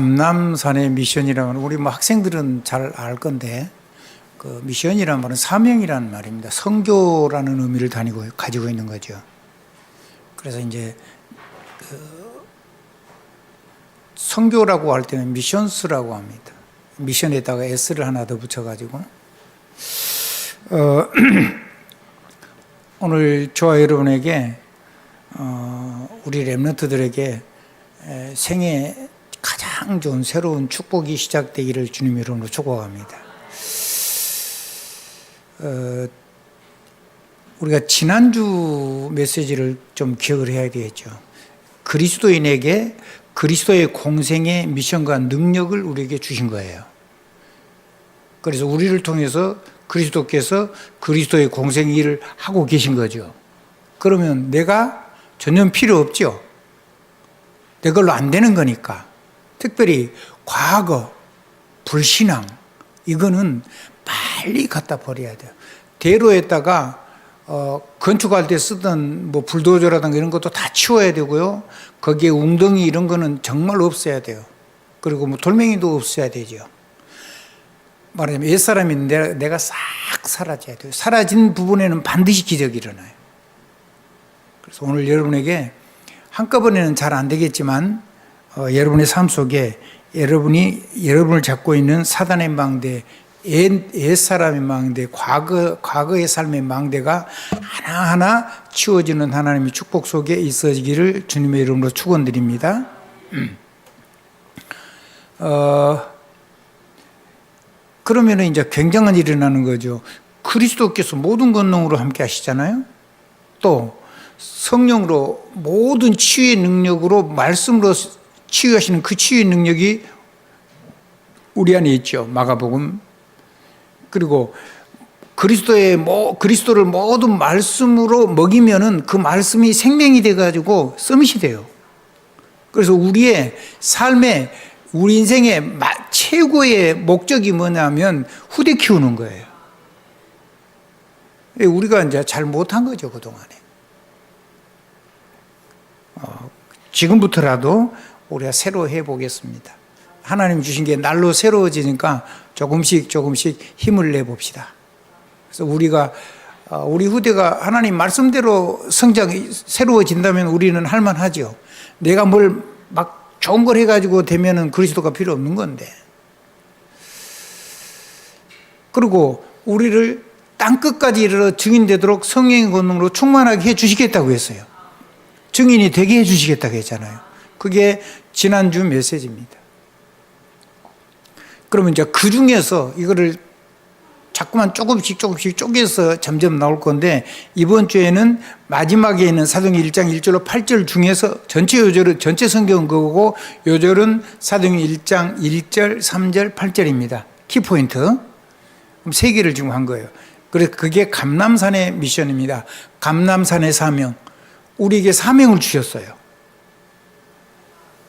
감남산의 미션이라는 우리 뭐 학생들은 잘 알 건데 그 미션이라는 말은 사명이라는 말입니다. 선교라는 의미를 가지고 있는 거죠. 그래서 이제 그 선교라고 할 때는 미션스라고 합니다. 미션에다가 S를 하나 더 붙여가지고 오늘 저와 여러분에게 우리 랩런트들에게 생애 가장 좋은 새로운 축복이 시작되기를 주님 이름으로 축복합니다. 우리가 지난주 메시지를 좀 기억을 해야 되겠죠. 그리스도인에게 그리스도의 공생의 미션과 능력을 우리에게 주신 거예요. 그래서 우리를 통해서 그리스도께서 그리스도의 공생의 일을 하고 계신 거죠. 그러면 내가 전혀 필요 없죠. 내 걸로 안 되는 거니까. 특별히 과거, 불신앙, 이거는 빨리 갖다 버려야 돼요. 대로에다가 건축할 때 쓰던 뭐 불도저라든가 이런 것도 다 치워야 되고요. 거기에 웅덩이 이런 거는 정말 없애야 돼요. 그리고 뭐 돌멩이도 없애야 되죠. 말하자면 옛사람이 내가 싹 사라져야 돼요. 사라진 부분에는 반드시 기적이 일어나요. 그래서 오늘 여러분에게 한꺼번에는 잘 안 되겠지만 여러분의 삶 속에 여러분을 잡고 있는 사단의 망대, 옛사람의 망대, 과거의 삶의 망대가 하나하나 치워지는 하나님의 축복 속에 있어지기를 주님의 이름으로 축원드립니다. 그러면 이제 굉장한 일이 일어나는 거죠. 그리스도께서 모든 권능으로 함께 하시잖아요. 또 성령으로 모든 치유의 능력으로 말씀으로 치유하시는 그 치유의 능력이 우리 안에 있죠. 마가복음. 그리고 그리스도를 모든 말씀으로 먹이면은 그 말씀이 생명이 돼가지고 서밋이 돼요. 그래서 우리의 삶에 우리 인생의 최고의 목적이 뭐냐면 후대 키우는 거예요. 우리가 이제 잘 못한 거죠, 그동안에. 지금부터라도 우리가 새로 해보겠습니다. 하나님 주신 게 날로 새로워지니까 조금씩 힘을 내봅시다. 그래서 우리 후대가 하나님 말씀대로 새로워진다면 우리는 할만하죠. 내가 뭘 막 좋은 걸 해가지고 되면은 그리스도가 필요 없는 건데. 그리고 우리를 땅끝까지 이르러 증인되도록 성령의 권능으로 충만하게 해주시겠다고 했어요. 증인이 되게 해주시겠다고 했잖아요. 그게 지난주 메시지입니다. 그러면 이제 그 중에서 이거를 자꾸만 조금씩 쪼개서 점점 나올 건데, 이번 주에는 마지막에 있는 사도행전 1장 1절로 8절 중에서 전체 성경은 그거고, 요절은 사도행전 1장 1절, 3절, 8절입니다. 키포인트. 그럼 3개를 지금 한 거예요. 그래서 그게 감남산의 미션입니다. 감남산의 사명. 우리에게 사명을 주셨어요.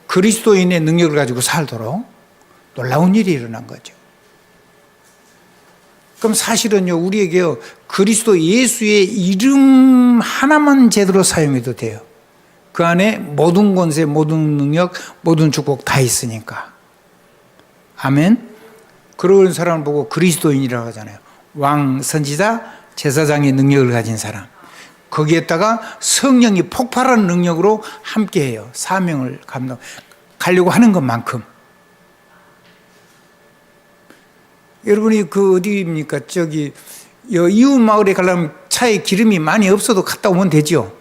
그리스도인의 능력을 가지고 살도록 놀라운 일이 일어난 거죠. 그럼 사실은요, 우리에게요, 그리스도 예수의 이름 하나만 제대로 사용해도 돼요. 그 안에 모든 권세, 모든 능력, 모든 축복 다 있으니까. 아멘. 그런 사람을 보고 그리스도인이라고 하잖아요. 왕, 선지자, 제사장의 능력을 가진 사람. 거기에다가 성령이 폭발하는 능력으로 함께해요. 사명을 가려고 하는 것만큼. 여러분이 어디입니까? 이웃 마을에 가려면 차에 기름이 많이 없어도 갔다 오면 되죠.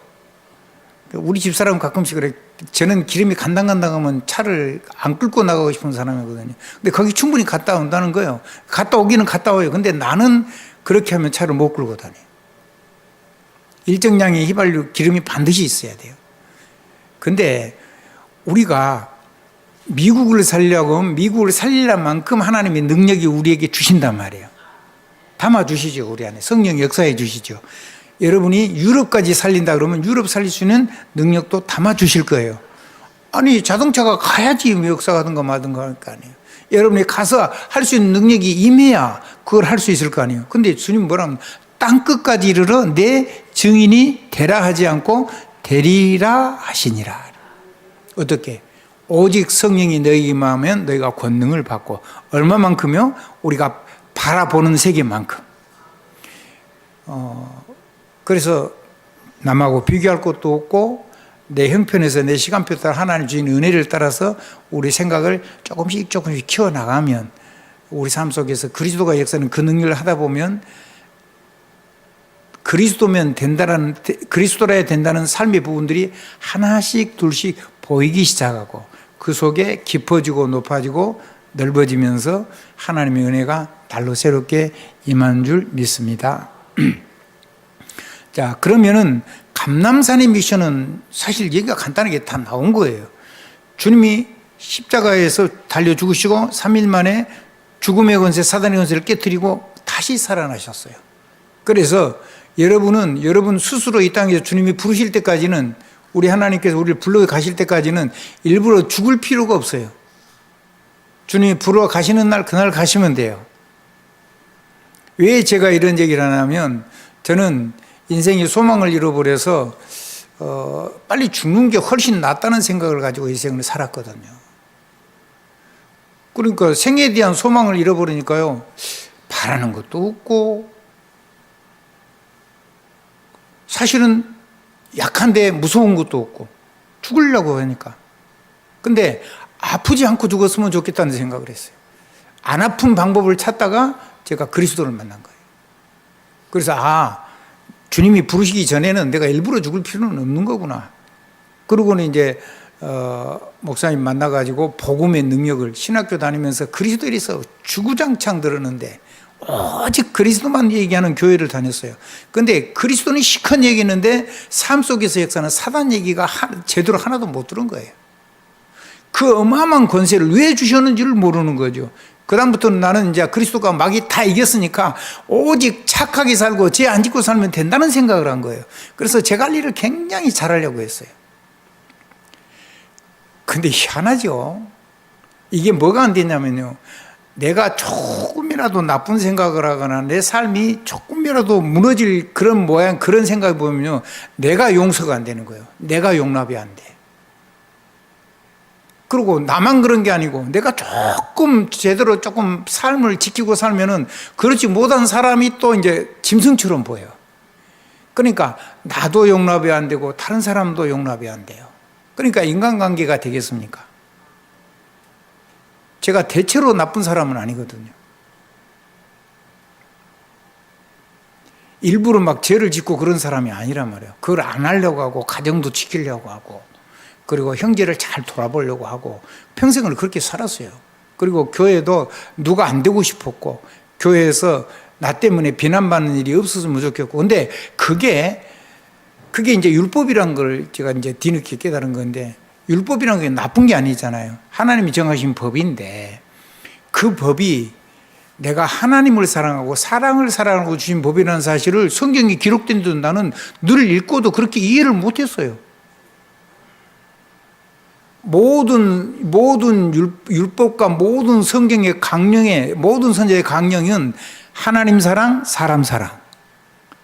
우리 집사람은 가끔씩 그래. 저는 기름이 간당간당하면 차를 안 끌고 나가고 싶은 사람이거든요. 근데 거기 충분히 갔다 온다는 거예요. 갔다 오기는 갔다 와요. 근데 나는 그렇게 하면 차를 못 끌고 다녀요. 일정량의 휘발유 기름이 반드시 있어야 돼요. 근데 우리가 미국을 살려고 하면 미국을 살리란 만큼 하나님의 능력이 우리에게 주신단 말이에요. 담아주시죠. 우리 안에 성령 역사해 주시죠. 여러분이 유럽까지 살린다 그러면 유럽 살릴 수 있는 능력도 담아주실 거예요. 아니 자동차가 가야지 역사 하든가 마든가 할 거 아니에요. 여러분이 가서 할 수 있는 능력이 임해야 그걸 할 수 있을 거 아니에요. 근데 주님 뭐라면 땅끝까지 이르러 내 증인이 되라 하지 않고 되리라 하시니라. 어떻게? 오직 성령이 너희에게 임하면 너희가 권능을 받고, 얼마만큼요? 우리가 바라보는 세계만큼. 그래서 남하고 비교할 것도 없고, 내 형편에서 내 시간표 따라 하나님 주신 은혜를 따라서 우리 생각을 조금씩 키워나가면, 우리 삶 속에서 그리스도가 역사는 그 능력을 하다 보면 그리스도라야 된다는 삶의 부분들이 하나씩 둘씩 보이기 시작하고, 그 속에 깊어지고 높아지고 넓어지면서 하나님의 은혜가 달로 새롭게 임하는 줄 믿습니다. 자, 그러면은 감람산의 미션은 사실 얘기가 간단하게 다 나온 거예요. 주님이 십자가에서 달려 죽으시고 3일 만에 죽음의 권세, 사단의 권세를 깨뜨리고 다시 살아나셨어요. 그래서 여러분 스스로 이 땅에서 주님이 부르실 때까지는, 우리 하나님께서 우리를 불러 가실 때까지는 일부러 죽을 필요가 없어요. 주님이 불러 가시는 날, 그날 가시면 돼요. 왜 제가 이런 얘기를 하냐면, 저는 인생의 소망을 잃어버려서 빨리 죽는 게 훨씬 낫다는 생각을 가지고 이 생을 살았거든요. 그러니까 생에 대한 소망을 잃어버리니까요, 바라는 것도 없고, 사실은 약한데 무서운 것도 없고, 죽으려고 하니까. 근데 아프지 않고 죽었으면 좋겠다는 생각을 했어요. 안 아픈 방법을 찾다가 제가 그리스도를 만난 거예요. 그래서 주님이 부르시기 전에는 내가 일부러 죽을 필요는 없는 거구나. 그러고는 이제 목사님 만나가지고 복음의 능력을, 신학교 다니면서 그리스도에서 주구장창 들었는데 오직 그리스도만 얘기하는 교회를 다녔어요. 그런데 그리스도는 시컷 얘기했는데 삶 속에서 역사는 사단 얘기가 제대로 하나도 못 들은 거예요. 그 어마어마한 권세를 왜 주셨는지를 모르는 거죠. 그 다음부터는 나는 이제 그리스도가 마귀 다 이겼으니까 오직 착하게 살고 죄 안 짓고 살면 된다는 생각을 한 거예요. 그래서 제 관리를 굉장히 잘하려고 했어요. 근데 희한하죠. 이게 뭐가 안 됐냐면요, 내가 조금이라도 나쁜 생각을 하거나 내 삶이 조금이라도 무너질 그런 모양, 그런 생각을 보면요, 내가 용서가 안 되는 거예요. 내가 용납이 안 돼. 그리고 나만 그런 게 아니고, 내가 조금 제대로 조금 삶을 지키고 살면은 그렇지 못한 사람이 또 이제 짐승처럼 보여요. 그러니까 나도 용납이 안 되고 다른 사람도 용납이 안 돼요. 그러니까 인간관계가 되겠습니까? 제가 대체로 나쁜 사람은 아니거든요. 일부러 막 죄를 짓고 그런 사람이 아니란 말이에요. 그걸 안 하려고 하고, 가정도 지키려고 하고, 그리고 형제를 잘 돌아보려고 하고, 평생을 그렇게 살았어요. 그리고 교회도 누가 안 되고 싶었고, 교회에서 나 때문에 비난받는 일이 없었으면 좋겠고. 근데 그게 이제 율법이란 걸 제가 이제 뒤늦게 깨달은 건데, 율법이란 게 나쁜 게 아니잖아요. 하나님이 정하신 법인데, 그 법이 내가 하나님을 사랑하고 사랑을 사랑하고 주신 법이라는 사실을 성경에 기록된 듯 나는 늘 읽고도 그렇게 이해를 못했어요. 모든 율법과 모든 성경의 강령의, 모든 선지자의 강령은 하나님 사랑, 사람 사랑,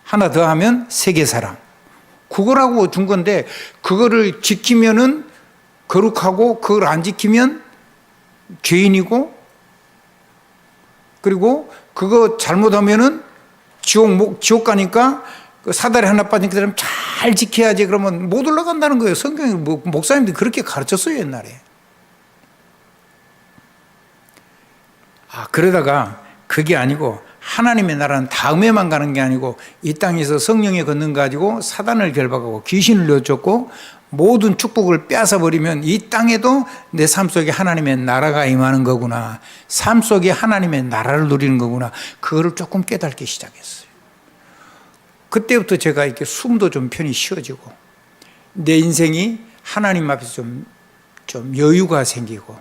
하나 더 하면 세계 사랑, 그거라고 준 건데, 그거를 지키면은 거룩하고 그걸 안 지키면 죄인이고, 그리고 그거 잘못하면은 지옥 가니까 그 사다리 하나 빠진 그 사람 잘 지켜야지, 그러면 못 올라간다는 거예요. 성경에 목사님들이 그렇게 가르쳤어요, 옛날에. 그러다가 그게 아니고, 하나님의 나라는 다음에만 가는 게 아니고 이 땅에서 성령의 권능 가지고 사단을 결박하고 귀신을 내쫓고 모든 축복을 빼앗아버리면 이 땅에도 내 삶 속에 하나님의 나라가 임하는 거구나, 삶 속에 하나님의 나라를 누리는 거구나, 그거를 조금 깨닫기 시작했어요. 그때부터 제가 이렇게 숨도 좀 편히 쉬어지고, 내 인생이 하나님 앞에서 좀 여유가 생기고,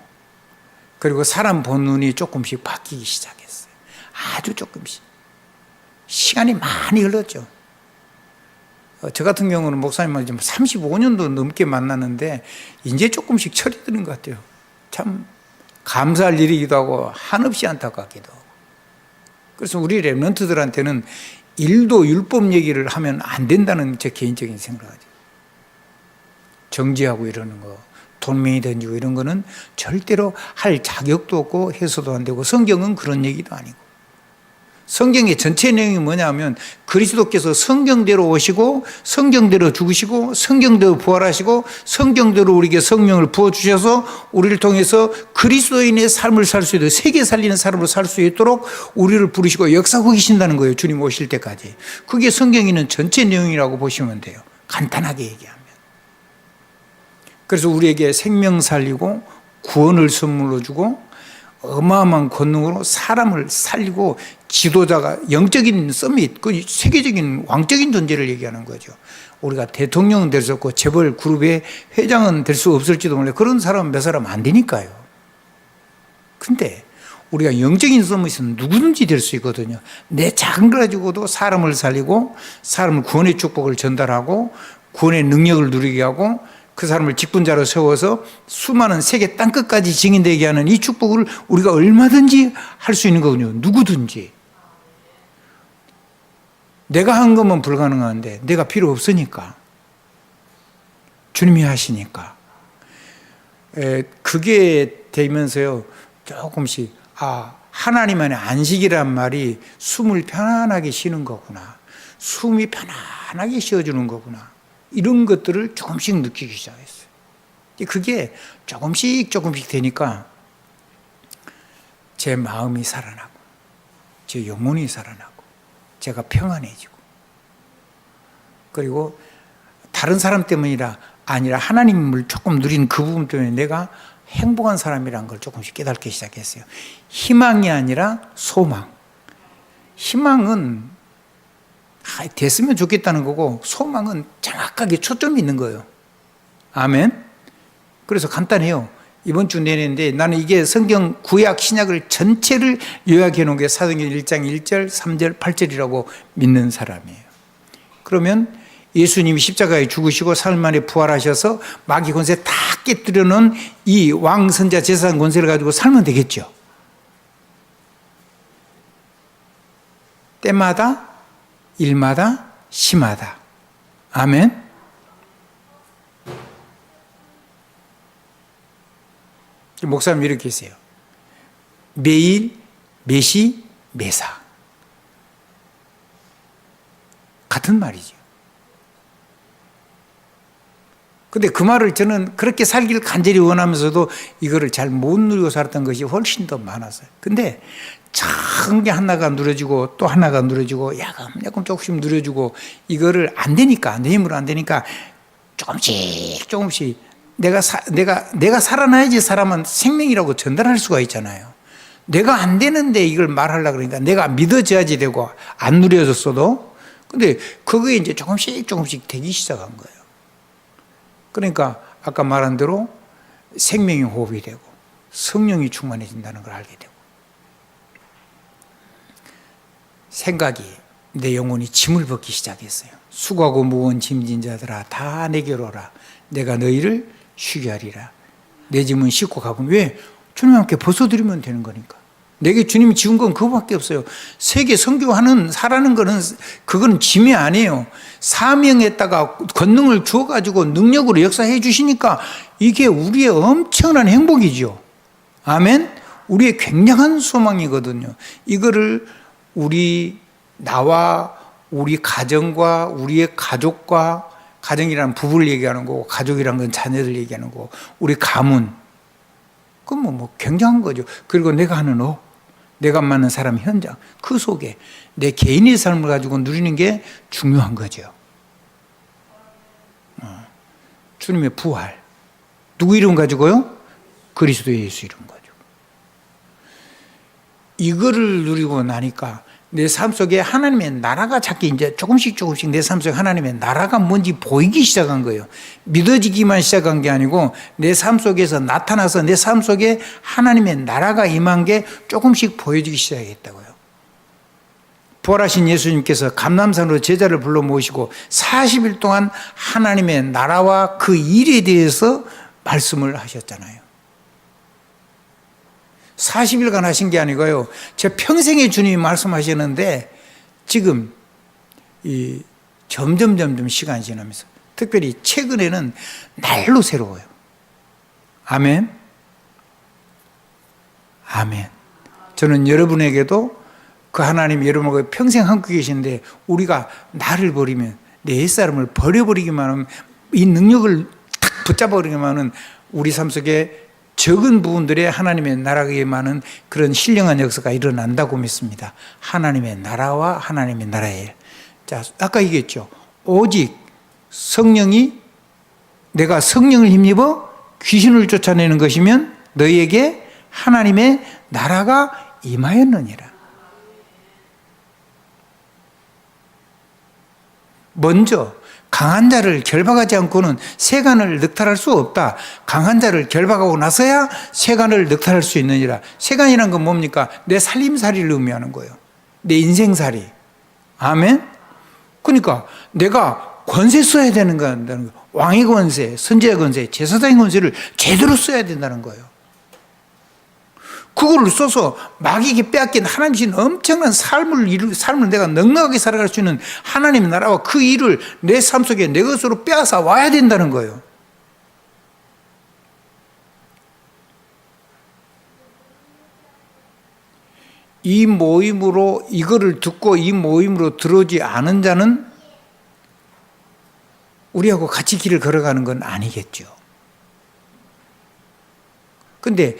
그리고 사람 보는 눈이 조금씩 바뀌기 시작했어요. 아주 조금씩. 시간이 많이 흘렀죠. 저 같은 경우는 목사님을 지금 35년도 넘게 만났는데 이제 조금씩 철이 드는 것 같아요. 참 감사할 일이기도 하고 한없이 안타깝기도 하고. 그래서 우리 랩런트들한테는 일도 율법 얘기를 하면 안 된다는 제 개인적인 생각이죠. 정죄하고 이러는 거, 돈명이 던지고 이런 거는 절대로 할 자격도 없고 해서도 안 되고, 성경은 그런 얘기도 아니고. 성경의 전체 내용이 뭐냐면 그리스도께서 성경대로 오시고 성경대로 죽으시고 성경대로 부활하시고 성경대로 우리에게 성령을 부어주셔서 우리를 통해서 그리스도인의 삶을 살 수 있도록, 세계 살리는 삶으로 살 수 있도록 우리를 부르시고 역사하고 계신다는 거예요. 주님 오실 때까지. 그게 성경에 있는 전체 내용이라고 보시면 돼요. 간단하게 얘기하면. 그래서 우리에게 생명 살리고 구원을 선물로 주고 어마어마한 권능으로 사람을 살리고, 지도자가 영적인 서밋, 그 세계적인 왕적인 존재를 얘기하는 거죠. 우리가 대통령은 될 수 없고 재벌 그룹의 회장은 될 수 없을지도 몰라요. 그런 사람은 몇 사람 안 되니까요. 근데 우리가 영적인 서밋은 누구든지 될 수 있거든요. 내 작은 거 가지고도 사람을 살리고 사람을 구원의 축복을 전달하고 구원의 능력을 누리게 하고 그 사람을 직분자로 세워서 수많은 세계 땅끝까지 증인되게 하는 이 축복을 우리가 얼마든지 할 수 있는 거군요. 누구든지. 내가 한 것만 불가능한데 내가 필요 없으니까. 주님이 하시니까. 그게 되면서요, 조금씩 하나님만의 안식이란 말이 숨을 편안하게 쉬는 거구나. 숨이 편안하게 쉬어주는 거구나. 이런 것들을 조금씩 느끼기 시작했어요. 그게 조금씩 되니까 제 마음이 살아나고 제 영혼이 살아나고 제가 평안해지고, 그리고 다른 사람 때문이라 아니라 하나님을 조금 누린 그 부분 때문에 내가 행복한 사람이라는 걸 조금씩 깨닫기 시작했어요. 희망이 아니라 소망. 희망은 됐으면 좋겠다는 거고, 소망은 정확하게 초점이 있는 거예요. 아멘. 그래서 간단해요. 이번 주 내내인데 나는 이게 성경 구약 신약을 전체를 요약해 놓은 게 사도행전 1장 1절 3절 8절이라고 믿는 사람이에요. 그러면 예수님이 십자가에 죽으시고 사흘 만에 부활하셔서 마귀 권세 다 깨뜨려 놓은 이 왕선자 제사장 권세를 가지고 살면 되겠죠. 때마다 일마다 시마다. 아멘. 목사님 이렇게 했어요. 매일, 매시, 매사. 같은 말이죠. 근데 그 말을 저는 그렇게 살기를 간절히 원하면서도 이거를 잘 못 누리고 살았던 것이 훨씬 더 많았어요. 근데 작은 게 하나가 누려지고 또 하나가 누려지고 야금 조금씩 누려지고, 이거를 안 되니까, 내 힘으로 안 되니까 조금씩 내가 살아나야지 사람은 생명이라고 전달할 수가 있잖아요. 내가 안 되는데 이걸 말하려고 그러니까 내가 믿어져야지 되고, 안 누려졌어도. 근데 그게 이제 조금씩 되기 시작한 거예요. 그러니까 아까 말한 대로 생명이 호흡이 되고 성령이 충만해진다는 걸 알게 되고, 생각이, 내 영혼이 짐을 벗기 시작했어요. 수고하고 무거운 짐진 자들아 다 내게로 오라. 내가 너희를 쉬게 하리라. 내 짐은 싣고 가보니. 왜? 주님 함께 벗어드리면 되는 거니까. 내게 주님이 지은 건 그거밖에 없어요. 세계 선교하는 사라는 거는 그건 짐이 아니에요. 사명에다가 권능을 주어가지고 능력으로 역사해 주시니까 이게 우리의 엄청난 행복이죠. 아멘. 우리의 굉장한 소망이거든요. 이거를 나와 우리 가정과 우리의 가족과, 가정이라는 부부를 얘기하는 거고 가족이라는 건 자녀들 얘기하는 거고, 우리 가문, 그건 뭐 굉장한 거죠. 그리고 내가 하는 내가 만난 사람 현장, 그 속에 내 개인의 삶을 가지고 누리는 게 중요한 거죠. 주님의 부활, 누구 이름 가지고요? 그리스도 예수 이름 가지고. 이거를 누리고 나니까 내 삶 속에 하나님의 나라가 자꾸 이제 조금씩 내 삶 속에 하나님의 나라가 뭔지 보이기 시작한 거예요. 믿어지기만 시작한 게 아니고 내 삶 속에서 나타나서 내 삶 속에 하나님의 나라가 임한 게 조금씩 보여지기 시작했다고요. 부활하신 예수님께서 감람산으로 제자를 불러 모시고 40일 동안 하나님의 나라와 그 일에 대해서 말씀을 하셨잖아요. 40일간 하신 게 아니고요, 제 평생에 주님이 말씀하셨는데 지금 점점 시간이 지나면서, 특별히 최근에는 날로 새로워요. 아멘. 아멘. 저는 여러분에게도 그 하나님 여러분과 평생 함께 계시는데 우리가 나를 버리면 내 옛사람을 버려버리기만 하면 이 능력을 탁 붙잡아버리기만 하면 우리 삶 속에 적은 부분들에 하나님의 나라에만은 그런 신령한 역사가 일어난다고 믿습니다. 하나님의 나라와 하나님의 나라의 일. 자, 아까 얘기했죠. 오직 성령이 내가 성령을 힘입어 귀신을 쫓아내는 것이면 너희에게 하나님의 나라가 임하였느니라. 먼저 강한 자를 결박하지 않고는 세간을 늑탈할 수 없다. 강한 자를 결박하고 나서야 세간을 늑탈할 수 있느니라. 세간이란 건 뭡니까? 내 살림살이를 의미하는 거예요. 내 인생살이. 아멘? 그러니까 내가 권세 써야 되는 거야. 왕의 권세, 선지자의 권세, 제사장의 권세를 제대로 써야 된다는 거예요. 그거를 써서 마귀에게 빼앗긴 하나님이 엄청난 삶을 내가 넉넉하게 살아갈 수 있는 하나님의 나라와 그 일을 내 삶 속에 내 것으로 빼앗아 와야 된다는 거예요. 이 모임으로 이거를 듣고 이 모임으로 들어오지 않은 자는 우리하고 같이 길을 걸어가는 건 아니겠죠. 근데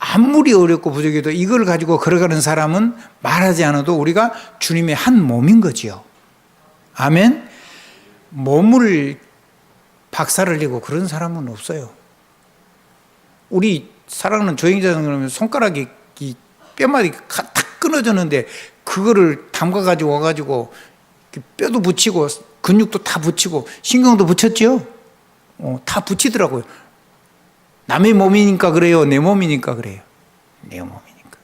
아무리 어렵고 부족해도 이걸 가지고 걸어가는 사람은 말하지 않아도 우리가 주님의 한 몸인 거지요. 아멘. 몸을 박살을 내고 그런 사람은 없어요. 우리 사랑하는 조행자는 그러면 손가락이 뼈마디 탁 끊어졌는데 그거를 담가 가지고 와가지고 뼈도 붙이고 근육도 다 붙이고 신경도 붙였죠. 다 붙이더라고요. 남의 몸이니까 그래요? 내 몸이니까 그래요? 내 몸이니까.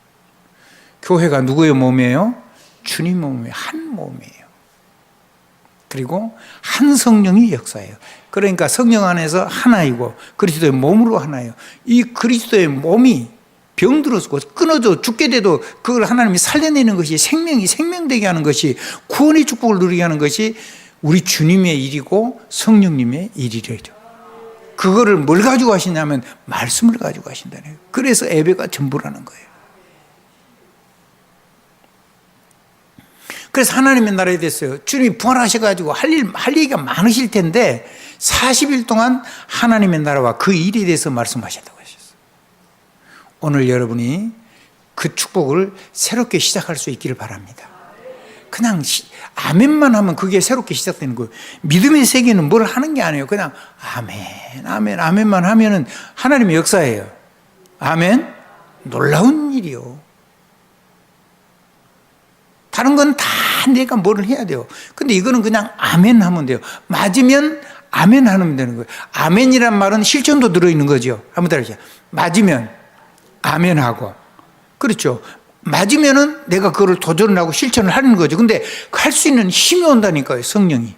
교회가 누구의 몸이에요? 주님 몸의 한 몸이에요. 그리고 한 성령이 역사예요. 그러니까 성령 안에서 하나이고 그리스도의 몸으로 하나예요. 이 그리스도의 몸이 병들었고 끊어져 죽게 돼도 그걸 하나님이 살려내는 것이 생명되게 하는 것이 구원의 축복을 누리게 하는 것이 우리 주님의 일이고 성령님의 일이래죠. 그거를 뭘 가지고 하시냐면 말씀을 가지고 하신다는 거예요. 그래서 예배가 전부라는 거예요. 그래서 하나님의 나라에 됐어요. 주님이 부활하셔가지고 할 얘기가 많으실 텐데 40일 동안 하나님의 나라와 그 일에 대해서 말씀하셨다고 하셨어요. 오늘 여러분이 그 축복을 새롭게 시작할 수 있기를 바랍니다. 그냥 아멘만 하면 그게 새롭게 시작되는 거예요. 믿음의 세계는 뭘 하는 게 아니에요. 그냥 아멘만 하면은 하나님의 역사예요. 아멘. 놀라운 일이요. 다른 건 다 내가 뭐를 해야 돼요. 근데 이거는 그냥 아멘 하면 돼요. 맞으면 아멘 하면 되는 거예요. 아멘이란 말은 실천도 들어있는 거죠. 한번 따라해보세요. 맞으면 아멘 하고. 그렇죠. 맞으면은 내가 그거를 도전을 하고 실천을 하는 거죠. 근데 할 수 있는 힘이 온다니까요, 성령이.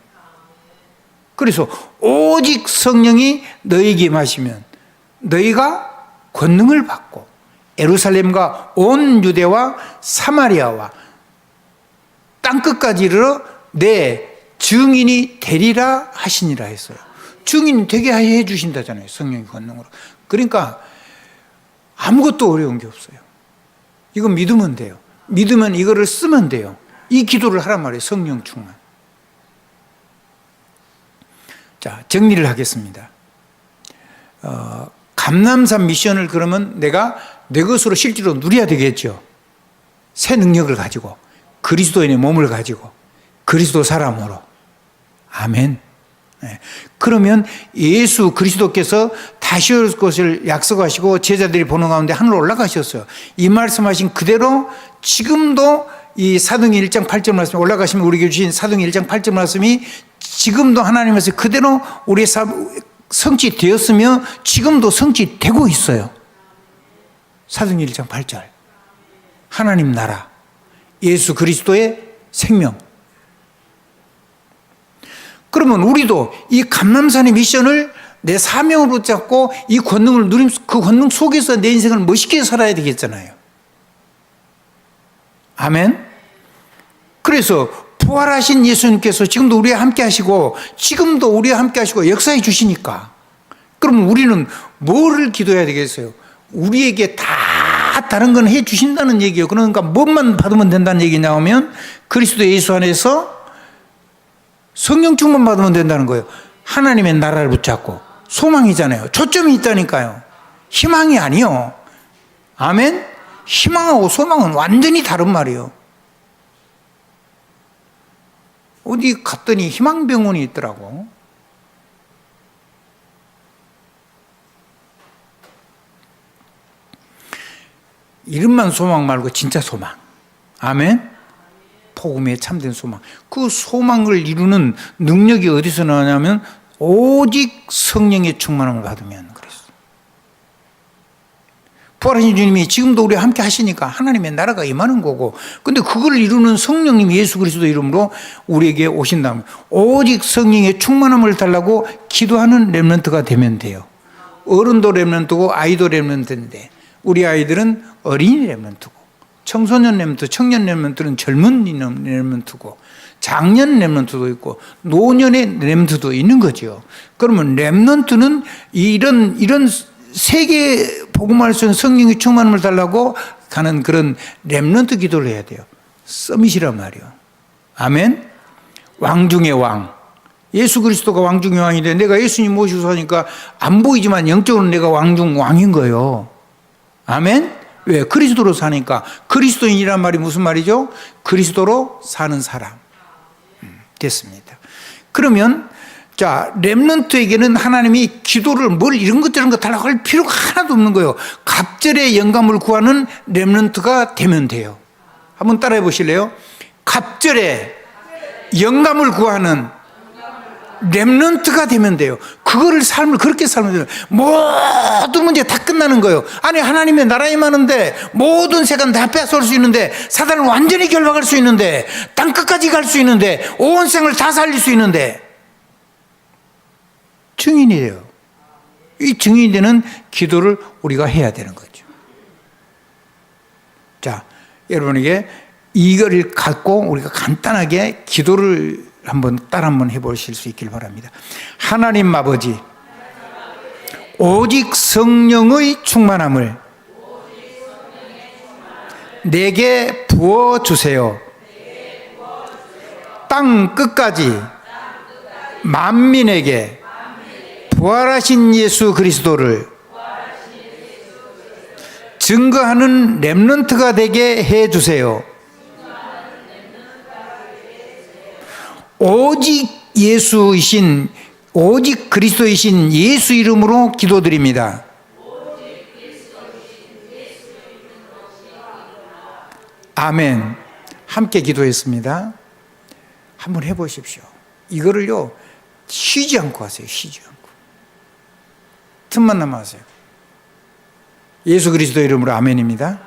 그래서 오직 성령이 너에게 임하시면 너희가 권능을 받고 예루살렘과 온 유대와 사마리아와 땅끝까지 이르러 내 증인이 되리라 하시니라 했어요. 증인 되게 해 주신다잖아요, 성령의 권능으로. 그러니까 아무것도 어려운 게 없어요. 이거 믿으면 돼요. 믿으면 이거를 쓰면 돼요. 이 기도를 하란 말이에요. 성령 충만. 자, 정리를 하겠습니다. 감람산 미션을 그러면 내가 내 것으로 실제로 누려야 되겠죠. 새 능력을 가지고 그리스도인의 몸을 가지고 그리스도 사람으로. 아멘. 네. 그러면 예수 그리스도께서 다시 올 것을 약속하시고 제자들이 보는 가운데 하늘로 올라가셨어요. 이 말씀하신 그대로 지금도 이 사도행전 1장 8절 말씀이 올라가시면 우리에게 주신 사도행전 1장 8절 말씀이 지금도 하나님께서 그대로 우리의 성취되었으며 지금도 성취되고 있어요. 사도행전 1장 8절. 하나님 나라, 예수 그리스도의 생명. 그러면 우리도 이 감람산의 미션을 내 사명으로 잡고 이 권능을 누림, 그 권능 속에서 내 인생을 멋있게 살아야 되겠잖아요. 아멘. 그래서 부활하신 예수님께서 지금도 우리와 함께 하시고 지금도 우리와 함께 하시고 역사해 주시니까 그럼 우리는 뭐를 기도해야 되겠어요? 우리에게 다 다른 건 해 주신다는 얘기예요. 그러니까 뭐만 받으면 된다는 얘기냐 하면 그리스도 예수 안에서 성령 충만 받으면 된다는 거예요. 하나님의 나라를 붙잡고 소망이잖아요. 초점이 있다니까요. 희망이 아니요. 아멘? 희망하고 소망은 완전히 다른 말이에요. 어디 갔더니 희망병원이 있더라고. 이름만 소망 말고 진짜 소망. 아멘? 복음의 참된 소망. 그 소망을 이루는 능력이 어디서 나오냐면 오직 성령의 충만함을 받으면 그랬어요. 부활하신 주님이 지금도 우리와 함께 하시니까 하나님의 나라가 임하는 거고, 근데 그걸 이루는 성령님 예수 그리스도 이름으로 우리에게 오신다면 오직 성령의 충만함을 달라고 기도하는 렘넌트가 되면 돼요. 어른도 렘넌트고 아이도 렘넌트인데 우리 아이들은 어린이 렘넌트고, 청소년 렘넌트, 청년 렘넌트는 젊은 렘넌트고, 장년 렘넌트도 있고 노년의 렘넌트도 있는 거죠. 그러면 렘넌트는 이런 세계 복음할 수 있는 성령의 충만함을 달라고 가는 그런 렘넌트 기도를 해야 돼요. 서밋이란 말이에요. 아멘. 왕 중의 왕. 예수 그리스도가 왕 중의 왕인데 내가 예수님 모시고 사니까 안 보이지만 영적으로 내가 왕 중 왕인 거예요. 아멘. 왜? 그리스도로 사니까. 그리스도인이란 말이 무슨 말이죠? 그리스도로 사는 사람. 됐습니다. 그러면 자, 렘넌트에게는 하나님이 기도를 뭘 이런 것 저런 것 달라고 할 필요가 하나도 없는 거예요. 갑절의 영감을 구하는 렘넌트가 되면 돼요. 한번 따라해 보실래요? 갑절의 영감을 구하는 렘넌트가 되면 돼요. 그거를 삶을 그렇게 살면 돼요. 모든 문제 다 끝나는 거예요. 아니 하나님의 나라에 많은데 모든 세간 다 빼앗을 수 있는데, 사단을 완전히 결박할 수 있는데, 땅끝까지 갈 수 있는데, 온 생을 다 살릴 수 있는데 증인이 돼요. 이 증인이 되는 기도를 우리가 해야 되는 거죠. 자, 여러분에게 이거를 갖고 우리가 간단하게 기도를 따라 한번 해보실 수 있길 바랍니다. 하나님 아버지, 오직 성령의 충만함을 내게 부어주세요. 땅 끝까지 만민에게 부활하신 예수 그리스도를 증거하는 렘넌트가 되게 해주세요. 오직 예수이신, 오직 그리스도이신 예수 이름으로 기도드립니다. 아멘. 함께 기도했습니다. 한번 해보십시오. 이거를요, 쉬지 않고 하세요. 쉬지 않고. 틈만 남아 하세요. 예수 그리스도 이름으로 아멘입니다.